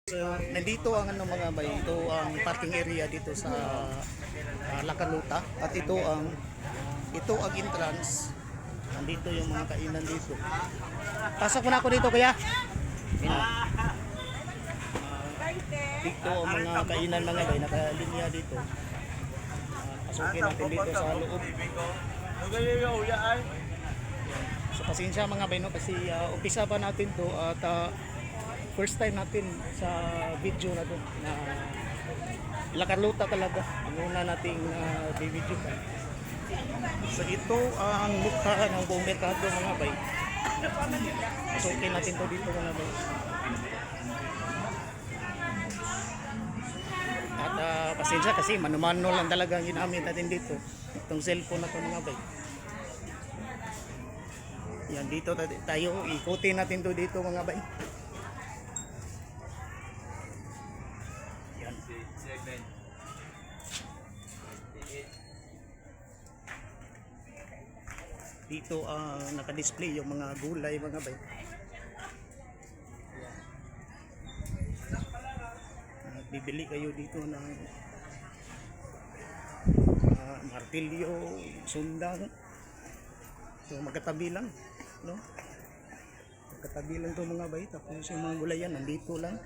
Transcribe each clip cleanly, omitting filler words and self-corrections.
So, nandito ang ano mga bay, ito ang parking area dito sa Lakaluta at ito ang entrance. Nandito yung mga kainan dito. Pasok muna ako dito kuya. Ayan. Dito ang mga kainan mga bay, nakalinya dito. Pasukin natin dito sa loob. So pasensya mga bay no kasi umpisa pa natin to at first time natin sa video na to na Lakaluta talaga ang una nating video pa. So ito ang mukha ng buong merkado mga bay. Pasukin natin to dito mga bay. At pasensya kasi mano-mano lang talaga ang ginamit natin dito. Itong cellphone na to mga bay. Yan dito tayo ikutin natin to dito mga bay. Yan. Dito naka-display yung mga gulay mga bay. Bibili kayo dito ng martilyo, sundang. So magkatabi lang, no? Magkatabi lang 'to mga bay, tapos yung mga gulay yan nandito lang.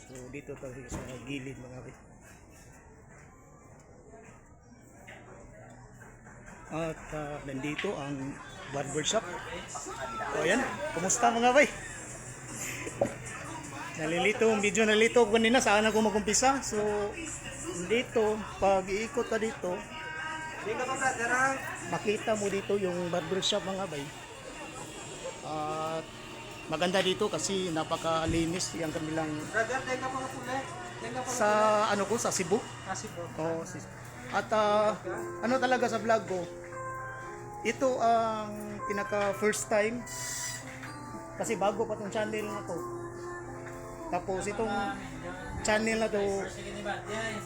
So dito tayo sa gilid mga bay. At nandito ang barbershop. O yan, kumusta mga bay? Nalilito ang video, nalilito ko kanina saan ako magumpisa. So dito, pag iikot ka dito, makita mo dito yung barbershop mga bay. At maganda dito kasi napakalinis yung kanilang sa ano ko sa Cebu. Oh, at ano talaga sa vlog ko, ito ang pinaka first time kasi bago pa tong channel na to. Tapos itong channel na to,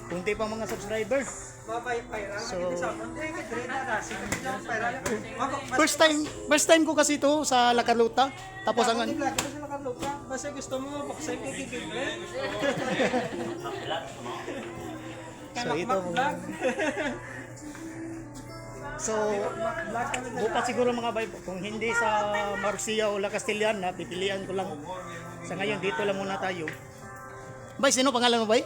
kunti pa mga subscriber. So, first time ko kasi ito sa Lakaluta. Tapos ang basta gusto mo buksan ko gigibre. So ito So bukas siguro mga bay kung hindi sa Marcia o La Castellana, pipilian ko lang. Sa ngayon dito lang muna tayo. Bay, sino pangalan mo bay?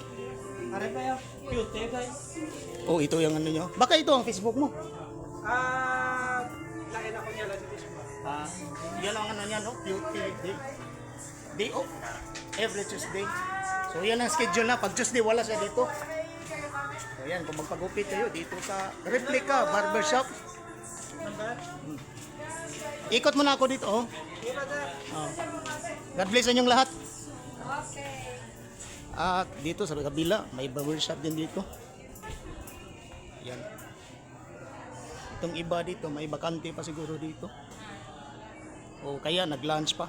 Are ba yung cute guys? Oh, ito yung ano nyo. Baka ito ang Facebook mo. Lain ako niya lang sa Facebook. Yan ang ano niya, no? Beauty day. Day off. Every Tuesday. So yan ang schedule na. Pag Tuesday wala siya dito. So yan, kung magpagupit kayo dito sa Replica Barbershop. Ikot muna ako dito, oh. God bless sa inyong lahat. At dito sa kabila, may barbershop din dito. Yan. Itong iba dito, may bakante pa siguro dito. O kaya nag-lunch pa.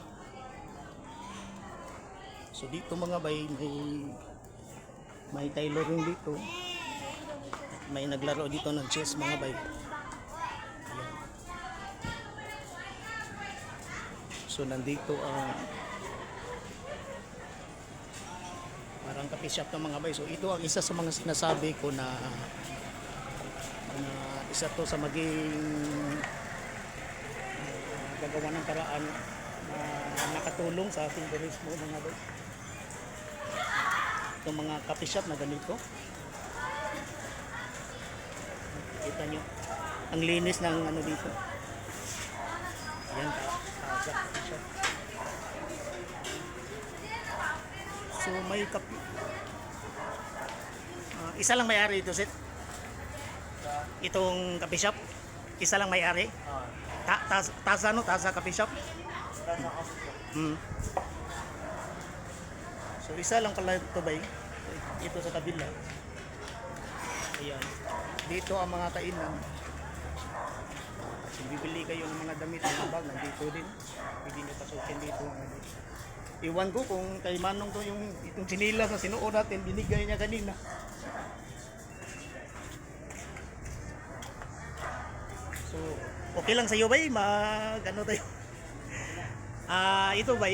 So dito mga bay, may tailoring dito. May naglaro dito ng chess mga bay. Yan. So nandito parang coffee shop ng mga bay. So ito ang isa sa mga sinasabi ko na isa to sa maging gagawa ng paraan na nakatulong sa ating turismo mga bay. Itong mga coffee shop na ganito. Kita nyo ang linis ng ano dito. Yan, sa coffee shop. So may kape. Isa lang may-ari ito, Seth. Itong coffee shop. Isa lang may-ari. Taza coffee shop. So isa lang pala ito ba? Ito sa kabila. Ayan. Dito ang mga kainan. So bibili kayo ng mga damit ng bag, nandito din. Pwede nyo pasukin dito. Iwan ko kung kay Manong to yung itong sinilas na sinuot natin, binigay niya kanina. So, okay lang sa iyo ba? Ano tayo? Ito ba,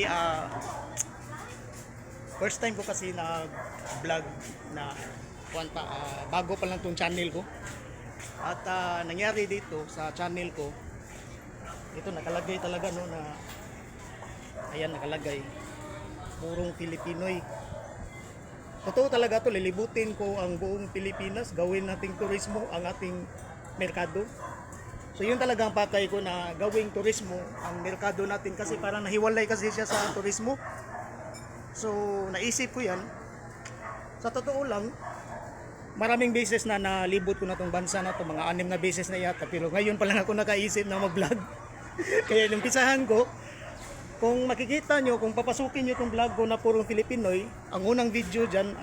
first time ko kasi na-vlog na bago pa lang tong channel ko. At nangyari dito sa channel ko, ito nakalagay talaga no na, ayan nakalagay, purong Pilipinoy. Totoo talaga to, lilibutin ko ang buong Pilipinas, gawin nating turismo ang ating merkado. So yun talaga ang pakay ko na gawing turismo ang merkado natin kasi parang nahiwalay kasi siya sa turismo. So naisip ko yan. Sa totoo lang, maraming beses na nalibot ko na tong bansa na to, mga 6 na beses na yata, pero ngayon pa lang ako nakaisip na mag-vlog. Kaya lumpisahan ko, kung makikita nyo, kung papasukin nyo itong vlog ko na purong Filipinoy, ang unang video dyan,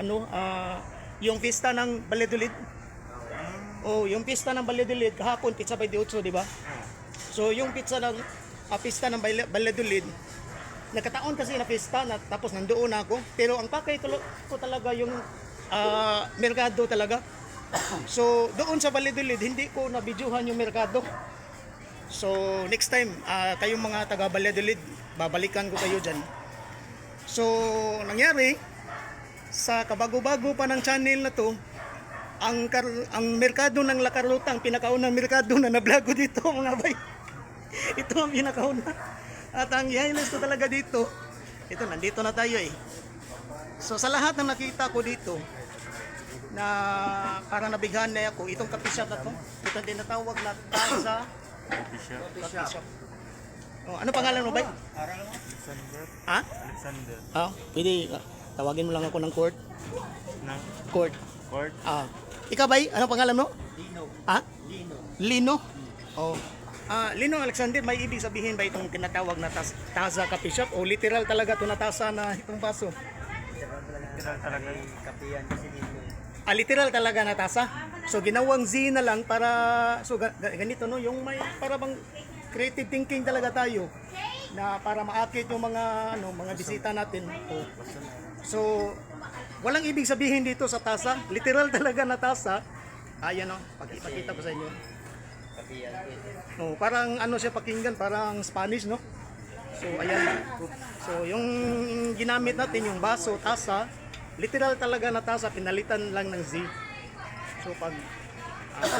yung pista ng Valladolid. Oh, yung pista ng Valladolid, kahapon, pizza by 8, di ba? So, yung pista ng Valladolid, nagkataon kasi na pista, tapos nandoon ako. Pero ang pakay ko talaga yung merkado talaga. So, doon sa Valladolid, hindi ko na-videohan yung merkado. So, next time, kayong mga taga Valladolid, babalikan ko kayo dyan. So, nangyari, sa kabago-bago pa ng channel na to, ang merkado ng La Carlota, ang pinakaunang merkado na na-vlog ko dito, mga bay. Ito ang pinakauna. At ang i-highlights ko talaga dito, ito, nandito na tayo eh. So, sa lahat ng nakita ko dito, na parang nabighan na ako, itong coffee shop na to, ito ang tinatawag na Taza Coffee Shop. Oh, ano pangalan mo ba? Alexander. Ha? Alexander. Pwede, tawagin mo lang ako ng Court. Ng Court. court. Ikaw ba? Ano pangalan mo? Lino. Lino. Lino? Oh. Lino Alexander, may ibig sabihin ba itong tinatawag na Taza Coffee Shop? O literal talaga ito na tasa na itong baso? Literal talaga. Kapiyan kasi dito. Literal talaga na tasa. So ginawang Z na lang para, so ganito no, yung may para bang creative thinking talaga tayo na para maakit yung mga mga bisita natin. So walang ibig sabihin dito sa tasa, literal talaga na tasa. Ayan o, pakita ko sa inyo. Parang siya pakinggan, parang Spanish no. So ayan. So yung ginamit natin yung baso, tasa, literal talaga na tasa, pinalitan lang ng Z. So pag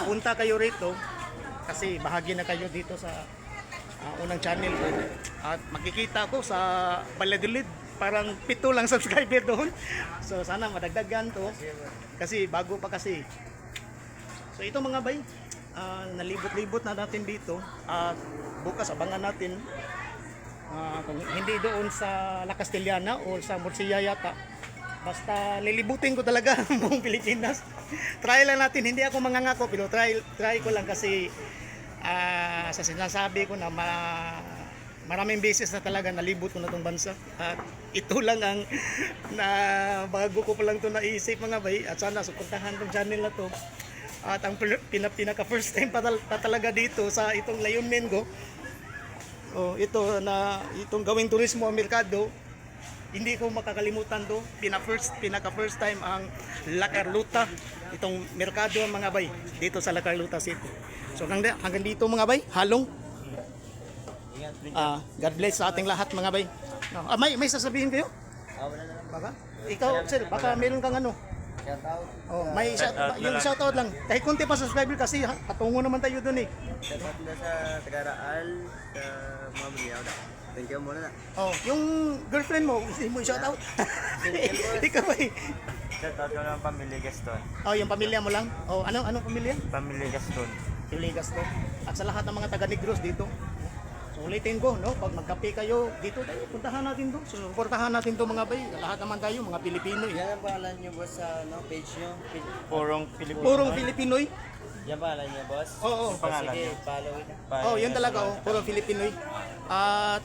punta kayo rito, kasi bahagi na kayo dito sa unang channel ko, at makikita ko sa Valladolid, parang 7 lang subscriber doon. So sana madagdagan to, kasi bago pa kasi. So ito mga bay, nalibot-libot na natin dito, at bukas abangan natin kung hindi doon sa La Castellana o sa Murcia yata. Basta lilibutin ko talaga ang buong Pilipinas. Try lang natin, hindi ako mangangako, pero try ko lang kasi sa sinasabi ko na maraming beses na talaga nalibot ko na itong bansa. At ito lang ang bago ko pa lang ito naisip mga bay, at sana suportahan itong channel na to. At ang pinaka first time pa talaga dito sa itong layunin ko, itong gawing turismo ang merkado. Hindi ko makakalimutan to. Pinaka first time ang La Carlota, itong merkado mga bay dito sa La Carlota City. So hanggang dito mga bay, halong. God bless sa ating lahat mga bay. May sasabihin kayo? Wala na lang. Baka? Ikaw, sir, baka meron kang Shout out. may yung shoutout lang. Kahit konti pa subscriber kasi patungo naman tayo dun eh. Shout out na sa Tagaraal, sa mga Buliaw na. Thank you muna na. Yung girlfriend mo, hindi mo i-shoutout. Ikaw ba eh? Shout out ko ng pamilya Gaston. Yung pamilya mo lang? Anong pamilya? Pamilya Gaston. Piligas to. At sa lahat ng mga taga Negros dito. So ulitin ko, pag magkape kayo dito tayo, puntahan natin to. So suportahan natin to mga bay. Lahat naman tayo, mga Pilipino eh. Yan ang pangalan niyo boss sa page niyo. Purong Pilipino. Purong Pilipinoy. Yan pangalan niyo boss. Oo. Pangalan Sige, niyo. follow it. Yan talaga, purong Pilipinoy. At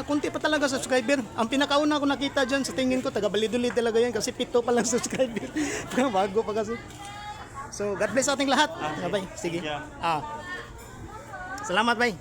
kunti pa talaga subscriber. Ang pinakauna ko nakita dyan, sa tingin ko, taga Valladolid talaga yan kasi 7 pa lang subscriber. Bago pa kasi. So God bless sa ating lahat. Bye. Sige. Yeah. Salamat bay.